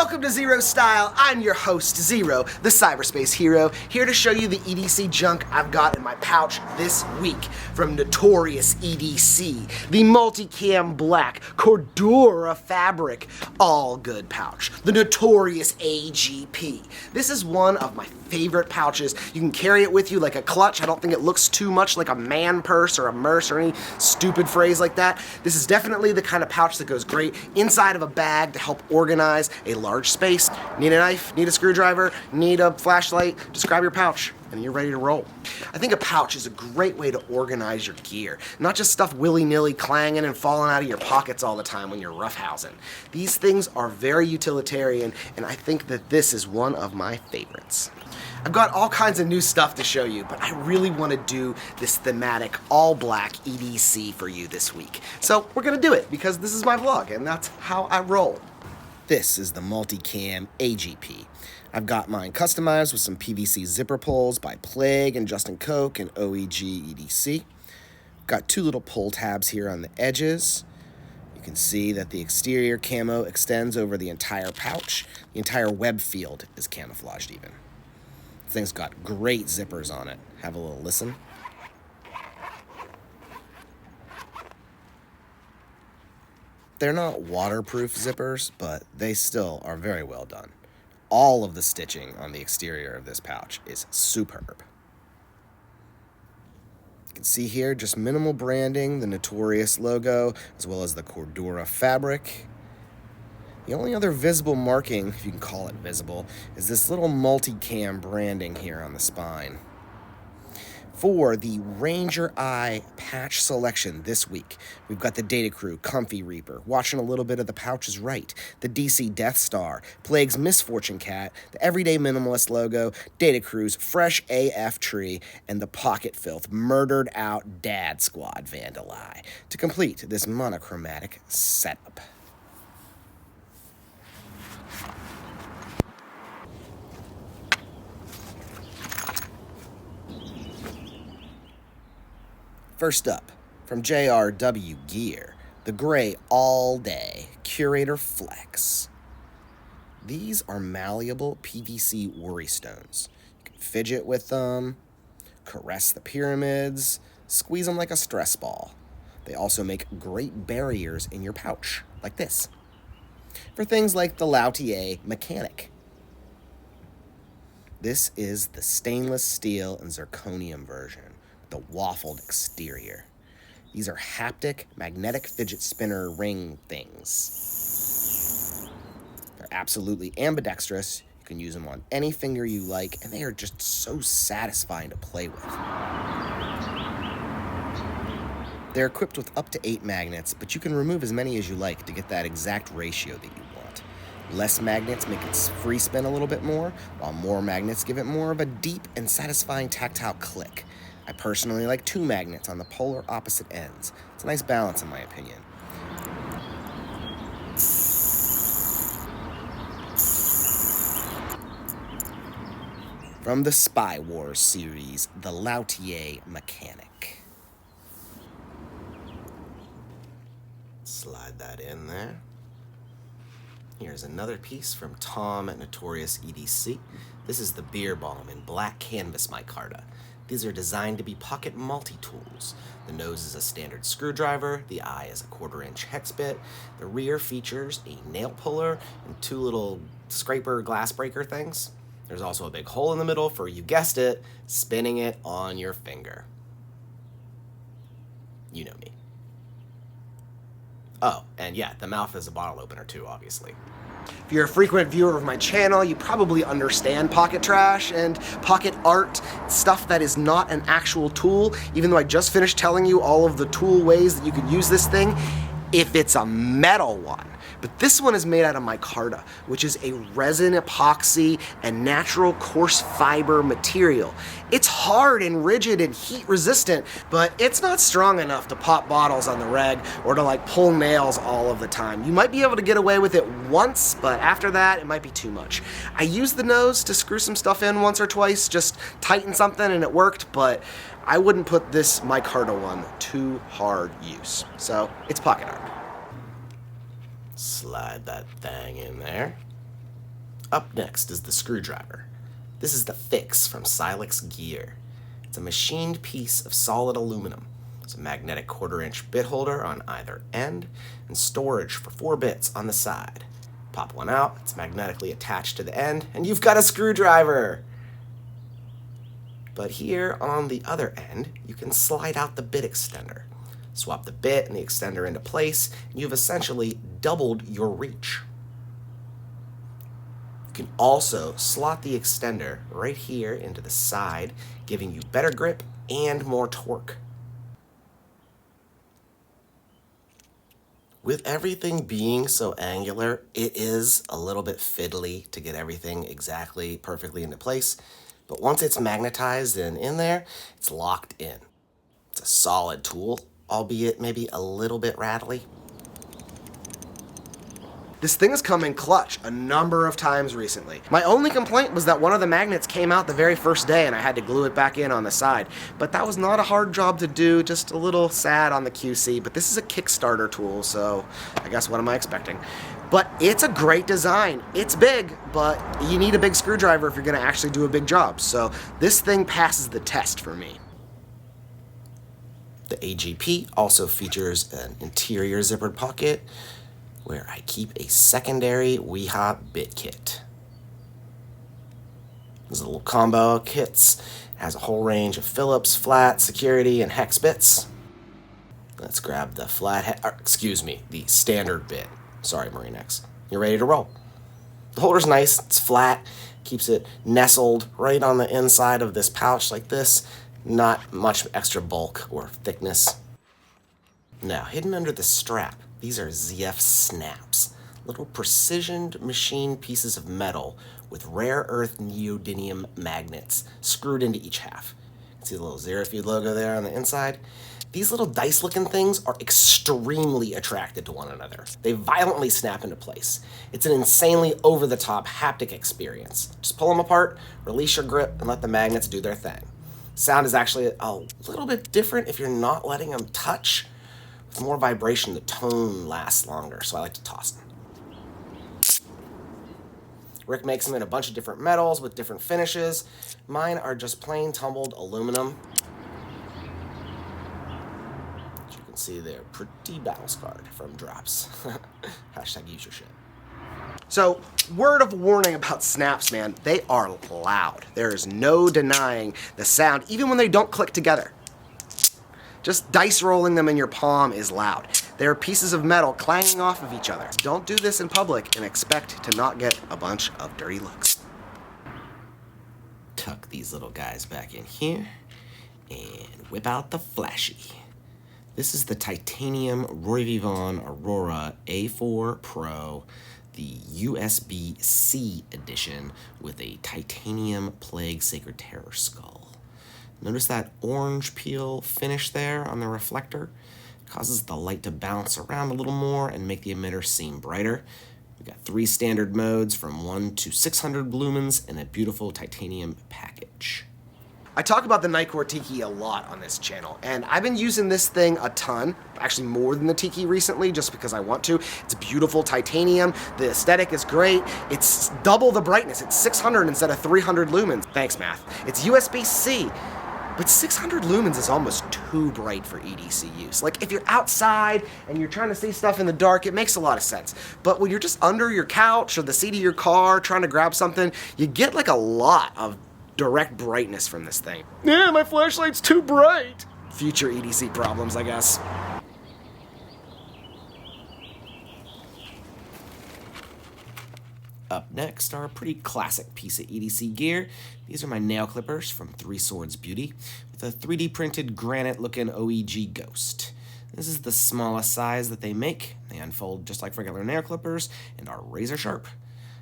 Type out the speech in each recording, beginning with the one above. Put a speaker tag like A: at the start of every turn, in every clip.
A: Welcome to Zero Style. I'm your host, Zero, the cyberspace hero, here to show you the EDC junk I've got in my pouch this week. From Notorious EDC, the multicam black Curator fabric, all good pouch. The Notorious AGP. This is one of my favorite pouches. You can carry it with you like a clutch. I don't think it looks too much like a man purse or a merce or any stupid phrase like that. This is definitely the kind of pouch that goes great inside of a bag to help organize a large space. Need a knife, need a screwdriver, need a flashlight, just grab your pouch and you're ready to roll. I think a pouch is a great way to organize your gear, not just stuff willy-nilly clanging and falling out of your pockets all the time when you're roughhousing. These things are very utilitarian, and I think that this is one of my favorites. I've got all kinds of new stuff to show you, but I really want to do this thematic all-black EDC for you this week. So we're going to do it because this is my vlog, and that's how I roll. This is the multicam AGP. I've got mine customized with some PVC zipper pulls by Plague and Justin Koch and OEG EDC. Got two little pull tabs here on the edges. You can see that the exterior camo extends over the entire pouch. The entire web field is camouflaged even. This thing's got great zippers on it. Have a little listen. They're not waterproof zippers, but they still are very well done. All of the stitching on the exterior of this pouch is superb. You can see here just minimal branding, the Notorious logo, as well as the Curator fabric. The only other visible marking, if you can call it visible, is this little multicam branding here on the spine. For the Ranger Eye patch selection this week, we've got the Datacrew Comfy Reaper, watching a little bit of the pouches right, the DC Death Star, Plague's Misfortune Cat, the Everyday Minimalist logo, Datacrew's Fresh AF Tree, and the Pocket Filth Murdered Out Dad Squad Vandalai to complete this monochromatic setup. First up, from jrwgear, the gray all-day Curator Flex. These are malleable PVC worry stones. You can fidget with them, caress the pyramids, squeeze them like a stress ball. They also make great barriers in your pouch, like this, for things like the lautie mechanic. This is the stainless steel and zirconium version. The waffled exterior. These are haptic magnetic fidget spinner ring things. They're absolutely ambidextrous. You can use them on any finger you like, and they are just so satisfying to play with. They're equipped with up to 8 magnets, but you can remove as many as you like to get that exact ratio that you want. Less magnets make its free spin a little bit more, while more magnets give it more of a deep and satisfying tactile click. I personally like 2 magnets on the polar opposite ends. It's a nice balance in my opinion. From the Spy Wars series, the lautie mechanic. Slide that in there. Here's another piece from Tom at Notorious EDC. This is the Beer Bomb in black canvas micarta. These are designed to be pocket multi-tools. The nose is a standard screwdriver, the eye is a 1/4-inch hex bit, the rear features a nail puller and 2 little scraper glass breaker things. There's also a big hole in the middle for, you guessed it, spinning it on your finger. You know me. Oh, and yeah, the mouth is a bottle opener too, obviously. If you're a frequent viewer of my channel, you probably understand pocket trash and pocket art, stuff that is not an actual tool, even though I just finished telling you all of the tool ways that you could use this thing, if it's a metal one. But this one is made out of micarta, which is a resin epoxy and natural coarse fiber material. It's hard and rigid and heat resistant, but it's not strong enough to pop bottles on the reg or to like pull nails all of the time. You might be able to get away with it once, but after that, it might be too much. I used the nose to screw some stuff in once or twice, just tighten something and it worked, but I wouldn't put this micarta one to hard use. So it's pocket art. Slide that thing in there. Up next is the screwdriver. This is the Fix from silexgear. It's a machined piece of solid aluminum. It's a magnetic 1/4-inch bit holder on either end and storage for 4 bits on the side. Pop one out, it's magnetically attached to the end, and you've got a screwdriver! But here on the other end, you can slide out the bit extender. Swap the bit and the extender into place, and you've essentially doubled your reach. You can also slot the extender right here into the side, giving you better grip and more torque. With everything being so angular, it is a little bit fiddly to get everything exactly perfectly into place, but once it's magnetized and in there, it's locked in. It's a solid tool, albeit maybe a little bit rattly. This thing has come in clutch a number of times recently. My only complaint was that one of the magnets came out the very first day and I had to glue it back in on the side. But that was not a hard job to do, just a little sad on the QC. But this is a Kickstarter tool, so I guess what am I expecting? But it's a great design. It's big, but you need a big screwdriver if you're gonna actually do a big job. So this thing passes the test for me. The AGP also features an interior zippered pocket where I keep a secondary wiha bit kit. There's a little combo kits. It has a whole range of Phillips, flat, security, and hex bits. Let's grab the the standard bit. Sorry, Marine X. You're ready to roll. The holder's nice, it's flat, keeps it nestled right on the inside of this pouch like this. Not much extra bulk or thickness. Now, hidden under the strap, these are zfsnaps, little precisioned machined pieces of metal with rare earth neodymium magnets screwed into each half. You can see the little zerofeud logo there on the inside. These little dice-looking things are extremely attracted to one another. They violently snap into place. It's an insanely over-the-top haptic experience. Just pull them apart, release your grip, and let the magnets do their thing. Sound is actually a little bit different if you're not letting them touch. With more vibration, the tone lasts longer, so I like to toss them. Rick makes them in a bunch of different metals with different finishes. Mine are just plain tumbled aluminum. As you can see, they're pretty battle-scarred from drops. Hashtag use your shit. So, word of warning about snaps, man. They are loud. There is no denying the sound, even when they don't click together. Just dice rolling them in your palm is loud. They are pieces of metal clanging off of each other. Don't do this in public and expect to not get a bunch of dirty looks. Tuck these little guys back in here and whip out the flashy. This is the titanium rovyvan Auora A4 Pro, the USB-C edition with a titanium plague sacred terror skull. Notice that orange peel finish there on the reflector? It causes the light to bounce around a little more and make the emitter seem brighter. We've got 3 standard modes from 1 to 600 lumens in a beautiful titanium package. I talk about the Nightcore Tiki a lot on this channel, and I've been using this thing a ton, actually more than the Tiki recently, just because I want to. It's beautiful titanium, the aesthetic is great, it's double the brightness, it's 600 instead of 300 lumens. Thanks, math. It's USB-C. But 600 lumens is almost too bright for EDC use. Like, if you're outside and you're trying to see stuff in the dark, it makes a lot of sense. But when you're just under your couch or the seat of your car trying to grab something, you get like a lot of direct brightness from this thing. Yeah, my flashlight's too bright. Future EDC problems, I guess. Up next are a pretty classic piece of EDC gear. These are my nail clippers from Three Swords Beauty with a 3D printed granite looking OEG ghost. This is the smallest size that they make. They unfold just like regular nail clippers and are razor sharp.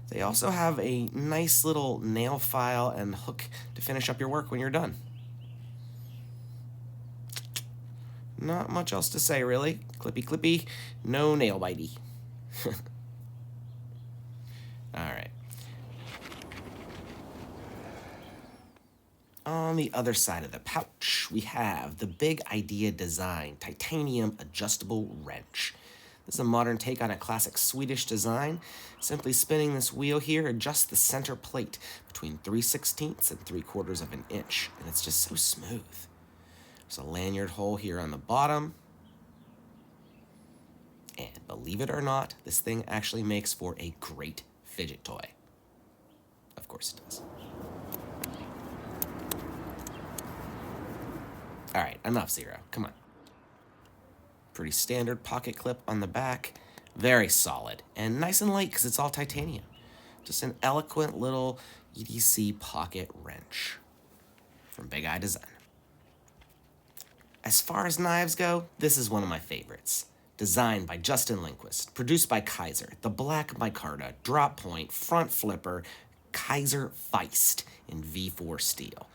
A: They also have a nice little nail file and hook to finish up your work when you're done. Not much else to say, really. Clippy clippy, no nail bitey. Alright. On the other side of the pouch, we have the Big Idea Design titanium adjustable wrench.
B: This is a modern take on a classic Swedish design. Simply spinning this wheel here adjusts the center plate between 3/16 and 3/4 of an inch, and it's just so smooth. There's a lanyard hole here on the bottom. And believe it or not, this thing actually makes for a great fidget toy. Of course it does. All right, enough, Zero. Come on. Pretty standard pocket clip on the back. Very solid and nice and light because it's all titanium. Just an eloquent little EDC pocket wrench from Big Eye Design. As far as knives go, this is one of my favorites. Designed by Justin Lindquist, produced by Kizer, the black micarta, drop point, front flipper, Kizer Feist in V4 steel.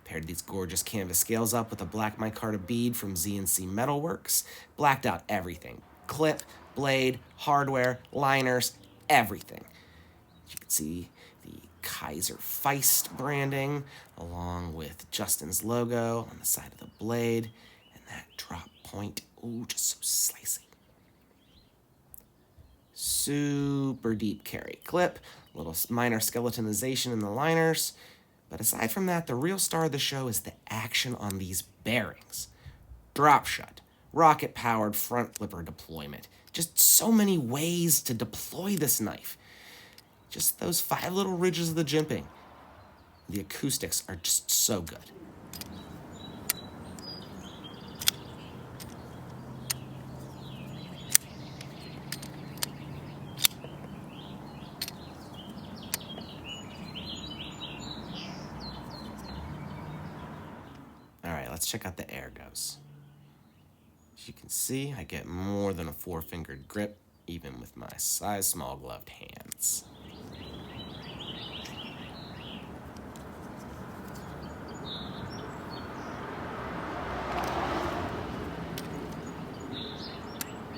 B: Paired these gorgeous canvas scales up with a black micarta bead from Z&C Metalworks. Blacked out everything. Clip, blade, hardware, liners, everything. You can see the Kizer Feist branding along with Justin's logo on the side of the blade. And that drop point, ooh, just so slicey. Super deep carry clip, little minor skeletonization in the liners. But aside from that, the real star of the show is the action on these bearings. Drop shut, rocket-powered front flipper deployment. Just so many ways to deploy this knife. Just those 5 little ridges of the jimping. The acoustics are just so good. Let's check out the air goes. As you can see, I get more than a 4-fingered grip, even with my size small gloved hands.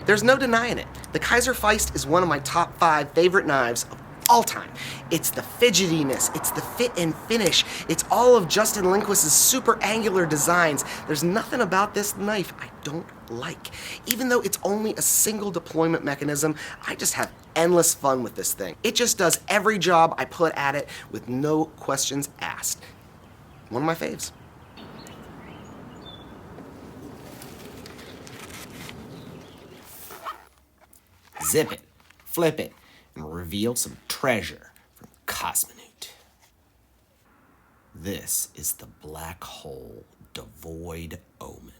A: There's no denying it. The Kizer Feist is one of my top 5 favorite knives of all time. It's the fidgetiness, it's the fit and finish, it's all of Justin Lindquist's super angular designs. There's nothing about this knife I don't like. Even though it's only a single deployment mechanism, I just have endless fun with this thing. It just does every job I put at it with no questions asked. One of my faves.
B: Zip it, flip it, and reveal some treasure from cosmonewt. This is the black hole devoid omen.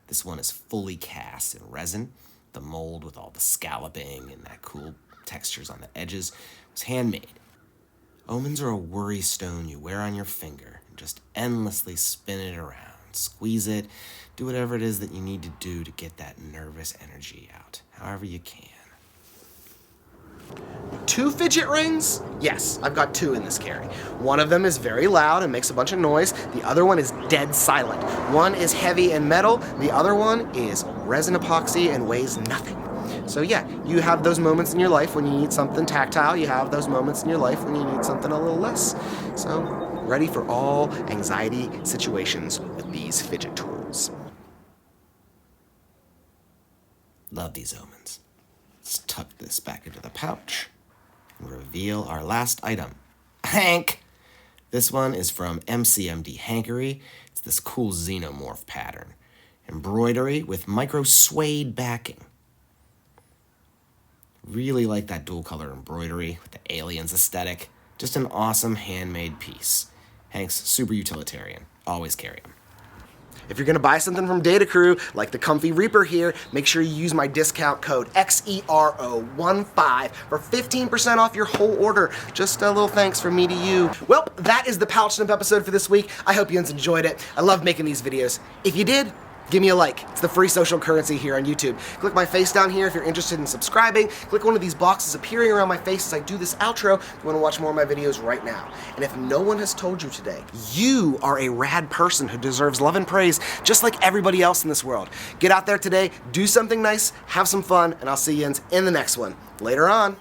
B: This one is fully cast in resin. The mold with all the scalloping and that cool textures on the edges was handmade. Omens are a worry stone you wear on your finger and just endlessly spin it around, squeeze it, do whatever it is that you need to do to get that nervous energy out, however you can.
A: 2 fidget rings? Yes, I've got 2 in this carry. One of them is very loud and makes a bunch of noise. The other one is dead silent. One is heavy and metal. The other one is resin epoxy and weighs nothing. So yeah, you have those moments in your life when you need something tactile. You have those moments in your life when you need something a little less. So ready for all anxiety situations with these fidget tools.
B: Love these omens. Let's tuck this back into the pouch and reveal our last item. Hank! This one is from MCMD Hankery. It's this cool xenomorph pattern. Embroidery with micro suede backing. Really like that dual color embroidery with the aliens aesthetic. Just an awesome handmade piece. Hank's super utilitarian. Always carry him.
A: If you're gonna buy something from Datacrew, like the Comfy Reaper here, make sure you use my discount code XERO15 for 15% off your whole order. Just a little thanks from me to you. Well, that is the Pouch Snip episode for this week. I hope you enjoyed it. I love making these videos. If you did, give me a like. It's the free social currency here on YouTube. Click my face down here if you're interested in subscribing. Click one of these boxes appearing around my face as I do this outro if you want to watch more of my videos right now. And if no one has told you today, you are a rad person who deserves love and praise just like everybody else in this world. Get out there today, do something nice, have some fun, and I'll see you in the next one. Later on.